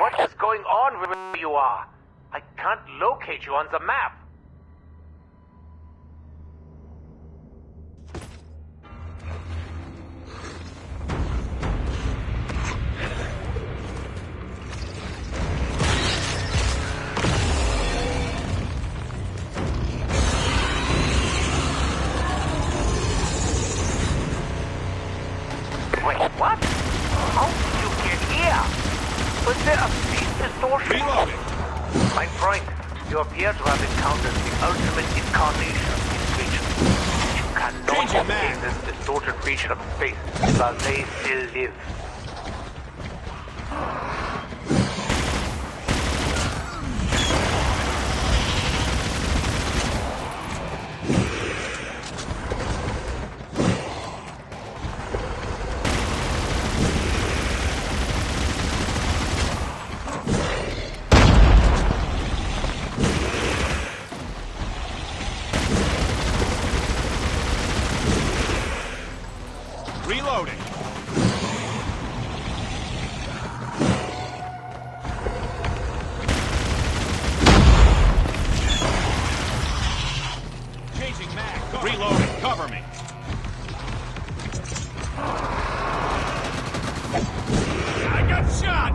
What is going on wherever you are? I can't locate you on the map. Wait, what? How did you get here? Was there a speed distortion? Reloading! My friend, you appear to have encountered the ultimate incarnation of these creatures. You cannot Changing obtain mag. this distorted region of space while they still live. Reloading! Changing mag. Reloading. Cover me. I got shot!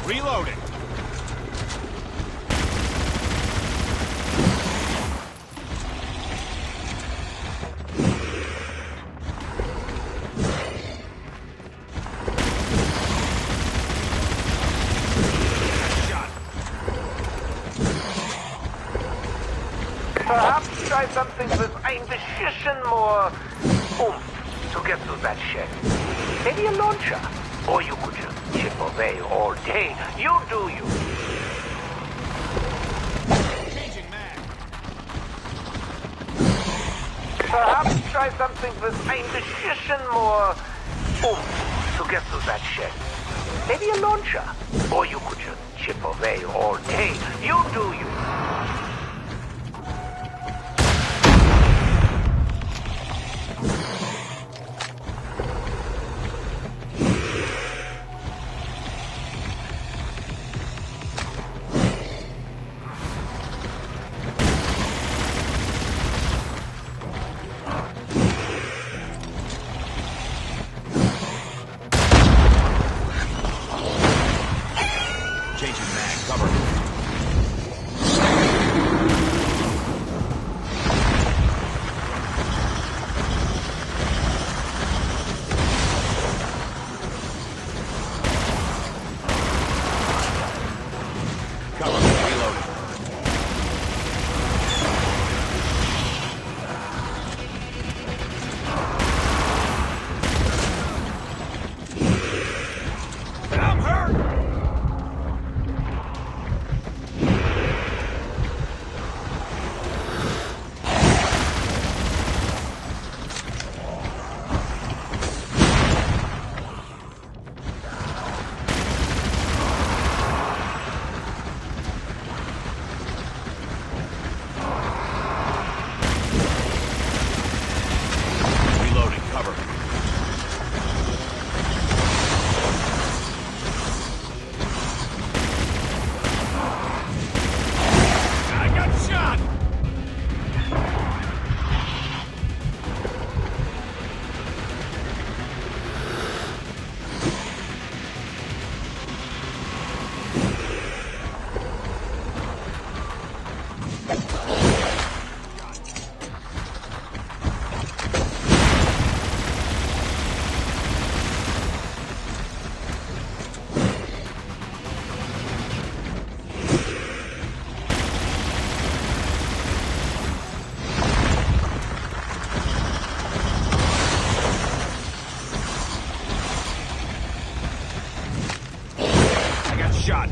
Reloading. Perhaps try something with ein bisschen more oomph to get through that shed. Maybe a launcher. Or you could just chip away all day. You do you. Changing mag. Perhaps try something with ein bisschen more oomph to get through that shed. Maybe a launcher. Or you could just chip away all day. You do you. Changing mag. Cover me. Cover me. Reloading. I'm hurt! Reloading. Cover me. I got shot! I got shot.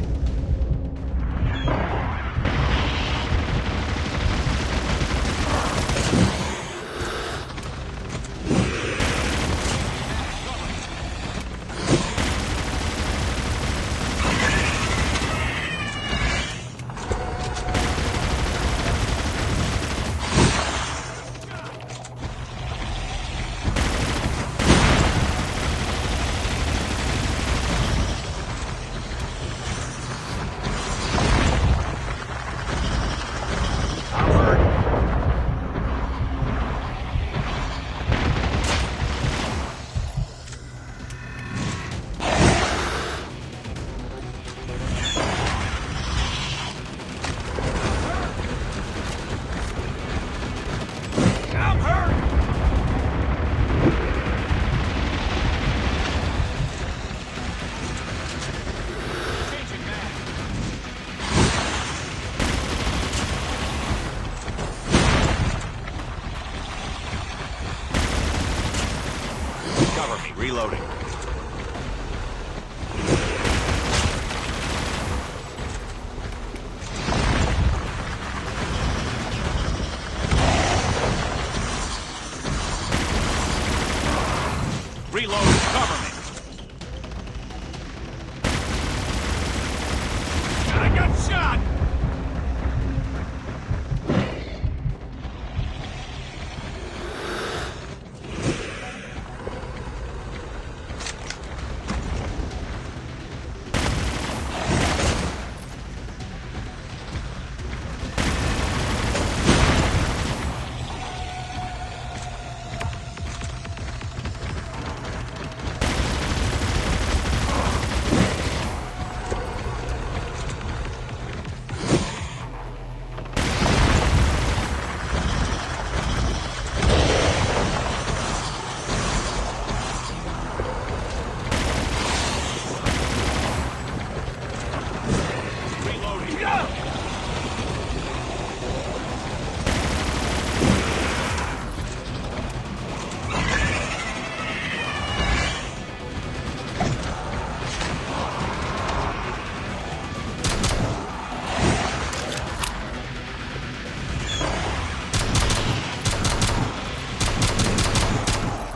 shot!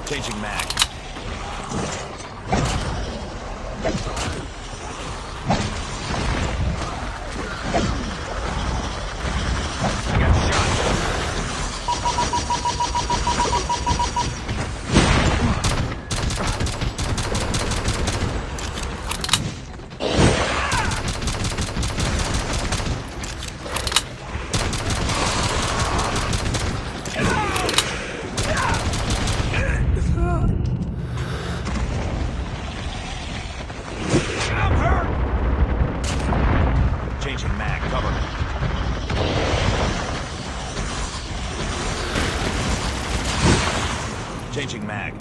Changing mag. I got shot. I'm hurt. Changing mag. Cover me. Changing mag.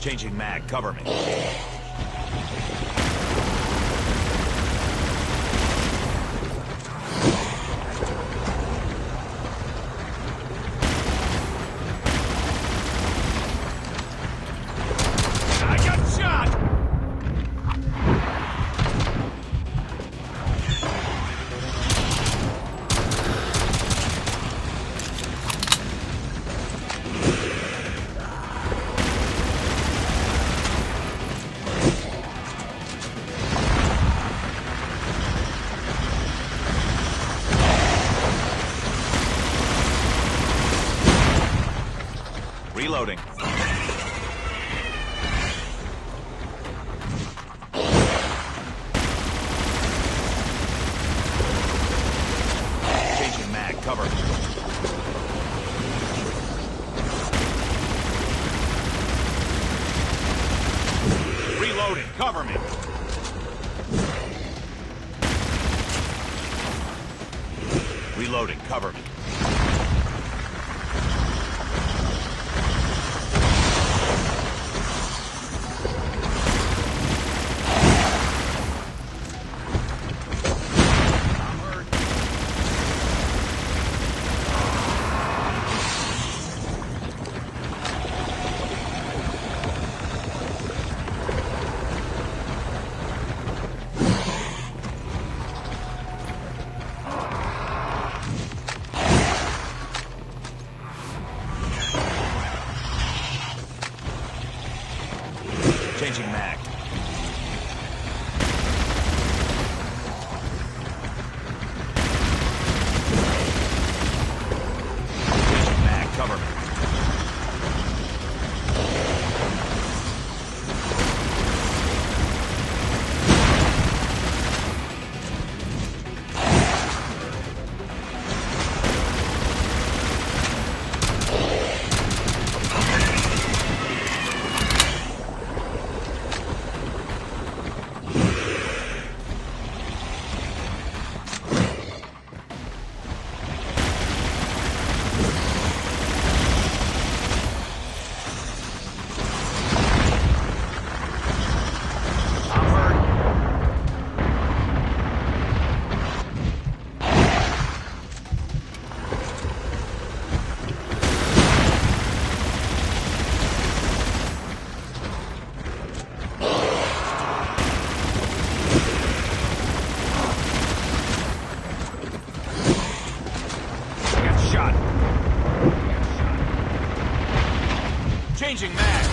Changing mag. Cover me. I got shot! Reloading. Changing mag. Cover. Reloading. Cover me. Reloading. Cover me. Changing mag. Changing mag. Cover me. Changing mag.